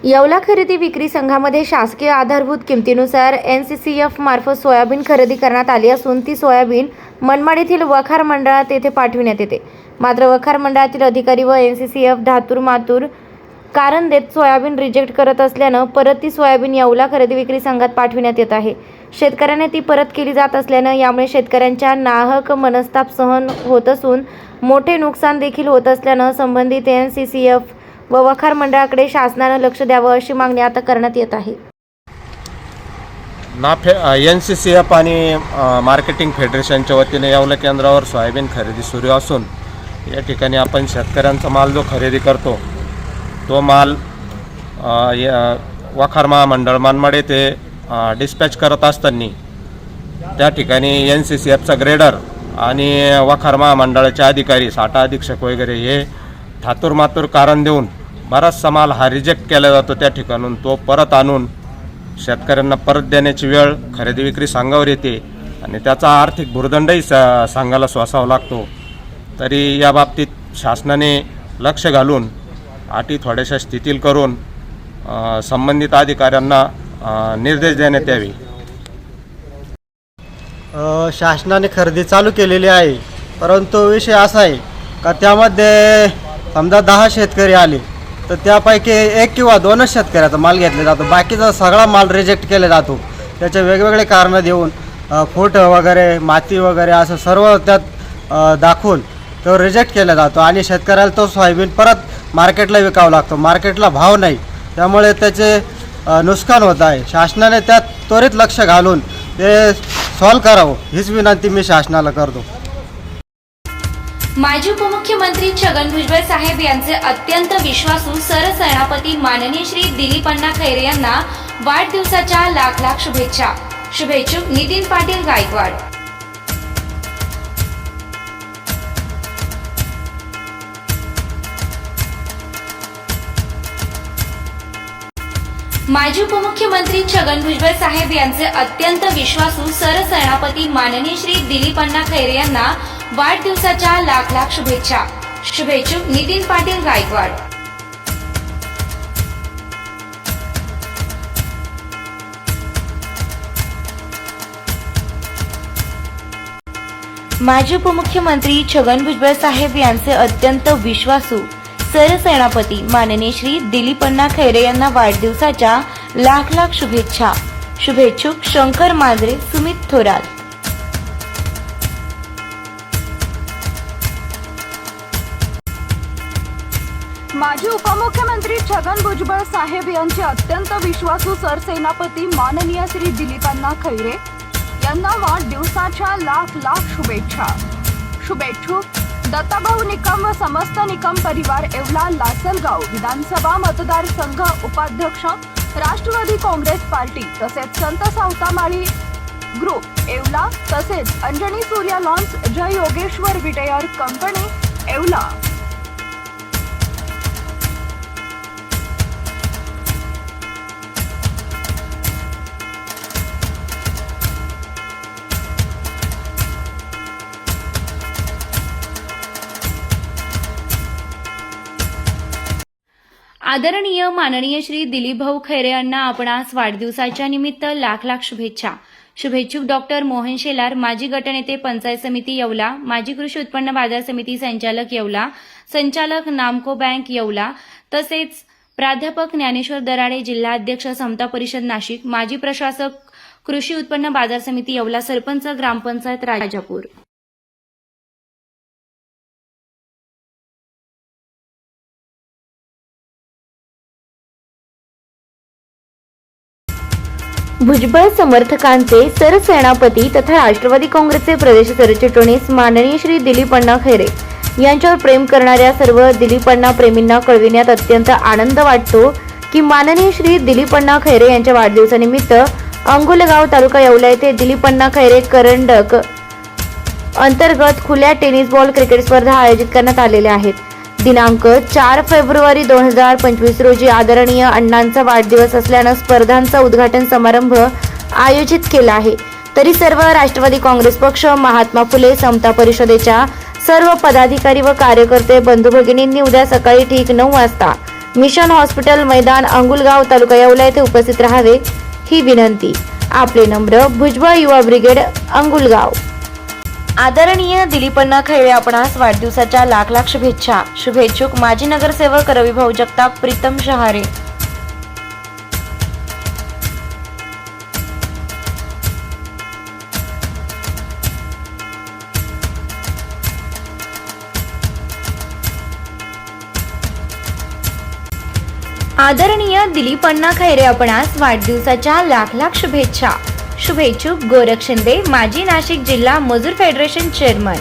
येवला खरेदी विक्री संघामध्ये शासकीय आधारभूत किमतीनुसार NCCF मार्फत सोयाबीन खरेदी करण्यात आली असून ती सोयाबीन मनमाड येथील वखार मंडळात येथे पाठविण्यात येते। मात्र वखार मंडळातील अधिकारी व NCCF धातूर मातूर कारण देत सोयाबीन रिजेक्ट करत असल्यानं परत ती सोयाबीन येवला खरेदी विक्री संघात पाठविण्यात येत आहे। शेतकऱ्यांना ती परत केली जात असल्यानं यामुळे शेतकऱ्यांच्या नाहक मनस्ताप सहन होत असून मोठे नुकसान देखील होत असल्यानं संबंधित NCCF व वखार मंडळाकडे शासनानं लक्ष द्यावं अशी मागणी आता करण्यात येत आहे। NCCF आणि मार्केटिंग फेडरेशनच्या वतीने येवला केंद्रावर सोयाबीन खरेदी सुरू असून या ठिकाणी आपण शेतकऱ्यांचा माल जो खरेदी करतो तो माल वखार महामंडळ मनमाड येथे डिस्पॅच करत असताना त्या ठिकाणी NCCFचा ग्रेडर आणि वखार महामंडळाचे अधिकारी साठा अधीक्षक वगैरे हे धातूर मातूर कारण देऊन बराचसा माल हा रिजेक्ट केला जातो। त्या ठिकाणून तो परत आणून शेतकऱ्यांना परत देण्याची वेळ खरेदी विक्री संघावर येते आणि त्याचा आर्थिक भुर्दंडही संघाला सोसावा लागतो। तरी या बाबतीत शासनाने लक्ष घालून अटी थोड्याशा शिथिल करून संबंधित अधिकाऱ्यांना निर्देश देण्यात यावे। शासनाने खरेदी चालू केलेली आहे, परंतु विषय असा आहे का त्यामध्ये समजा 10 शेतकरी आले तर त्यापैकी 1 किंवा 2च शेतकऱ्याचा माल घेतला जातो, बाकीचा सगळा माल रिजेक्ट केला जातो। त्याचे वेगवेगळे कारणं देऊन फूट वगैरे माती वगैरे असं सर्व त्यात दाखवून तो रिजेक्ट केला जातो आणि शेतकऱ्याला तो सोयाबीन परत मार्केटला विकावा लागतो। मार्केटला भाव नाही, त्यामुळे त्याचे नुकसान होत आहे। शासनाने त्यात त्वरित लक्ष घालून ते सॉल्व करावं हीच विनंती मी शासनाला करतो। माजी उपमुख्यमंत्री छगन भुजबळ साहेब यांचे अत्यंत विश्वासू सरसेनापती माननीय श्री दिलीप अण्णा खैरे यांना वाढदिवसाच्या लाख लाख शुभेच्छा। शुभेच्छुक नितीन पाटील गायकवाड। माजी उपमुख्यमंत्री छगन भुजबळ साहेब यांचे अत्यंत विश्वासू सरसेनापती माननीय श्री दिलीप अण्णा खैरे यांना वाढदिवसाच्या लाख लाख शुभेच्छा। शुभेच्छुक नितीन पाटील गायकवाड। माजी उपमुख्यमंत्री छगन भुजबळ साहेब यांचे अत्यंत विश्वासू सरसेनापती माननीय श्री दिलीप अण्णा खैरे यांना वाढदिवसाच्या लाख लाख शुभेच्छा। शुभेच्छुक शंकर मांजरे, सुमित थोरात। माजी उपमुख्यमंत्री छगन भुजबळ साहेब यांचे अत्यंत विश्वासू सरसेनापती माननीय श्री दिलीप अण्णा खैरे यांना वाढदिवसाच्या लाख लाख शुभेच्छा। शुभेच्छुक दत्ताभाऊ निकम व समस्त निकम परिवार येवला लासलगाव विधानसभा मतदारसंघ उपाध्यक्ष राष्ट्रवादी काँग्रेस पार्टी तसेच संत सावतामाळी ग्रुप येवला तसेच अंजनी सूर्या लॉन्स जय योगेश्वर विटेयर कंपनी येवला। आदरणीय माननीय श्री दिलीप भाऊ खैरे यांना आपणास वाढदिवसाच्या निमित्त लाख लाख शुभेच्छा। शुभेच्छुक डॉक्टर मोहन शेलार, माजी गटनेते पंचायत समिती येवला, माजी कृषी उत्पन्न बाजार समिती संचालक येवला, संचालक नामको बँक येवला तसेच प्राध्यापक ज्ञानेश्वर दराडे, जिल्हा अध्यक्ष समता परिषद नाशिक, माजी प्रशासक कृषी उत्पन्न बाजार समिती येवला, सरपंच ग्रामपंचायत राजापूर। भुजबळ समर्थकांचे सरसेनापती तथा राष्ट्रवादी काँग्रेसचे प्रदेश सरचिटणीस माननीय श्री दिलीप अण्णा खैरे यांच्यावर प्रेम करणाऱ्या सर्व दिलीप अण्णा प्रेमींना कळविण्यात अत्यंत आनंद वाटतो की माननीय श्री दिलीप अण्णा खैरे यांच्या वाढदिवसानिमित्त अंगुलगाव तालुका येवला येथे दिलीप अण्णा खैरे करंडक अंतर्गत खुल्या टेनिस बॉल क्रिकेट स्पर्धा आयोजित करण्यात आलेल्या आहेत। दिनांक 4 फेब्रुवारी 2025 रोजी आदरणीय अण्णांचा वाढदिवस असल्यानं स्पर्धांचा उद्घाटन समारंभ आयोजित केला आहे। तरी सर्व राष्ट्रवादी काँग्रेस पक्ष, महात्मा फुले समता परिषदेच्या सर्व पदाधिकारी व कार्यकर्ते बंधू भगिनींनी उद्या सकाळी ठीक 9 वाजता मिशन हॉस्पिटल मैदान अंगुलगाव तालुका येवला येथे उपस्थित राहावे ही विनंती. आपले नम्र भुजबळ युवा ब्रिगेड अंगुलगाव. आदरणीय दिलीपण्णा खैरे आपणास वाढदिवसाच्या लाख लाख शुभेच्छा. शुभेच्छुक माजी नगरसेवक रविभाऊ जगताप, प्रीतम शहारे. आदरणीय दिलीपण्णा खैरे आपणास वाढदिवसाच्या लाख लाख शुभेच्छा. शुभेच्छुक गोरख शिंदे, माजी नाशिक जिल्हा मजूर फेडरेशन चेअरमन.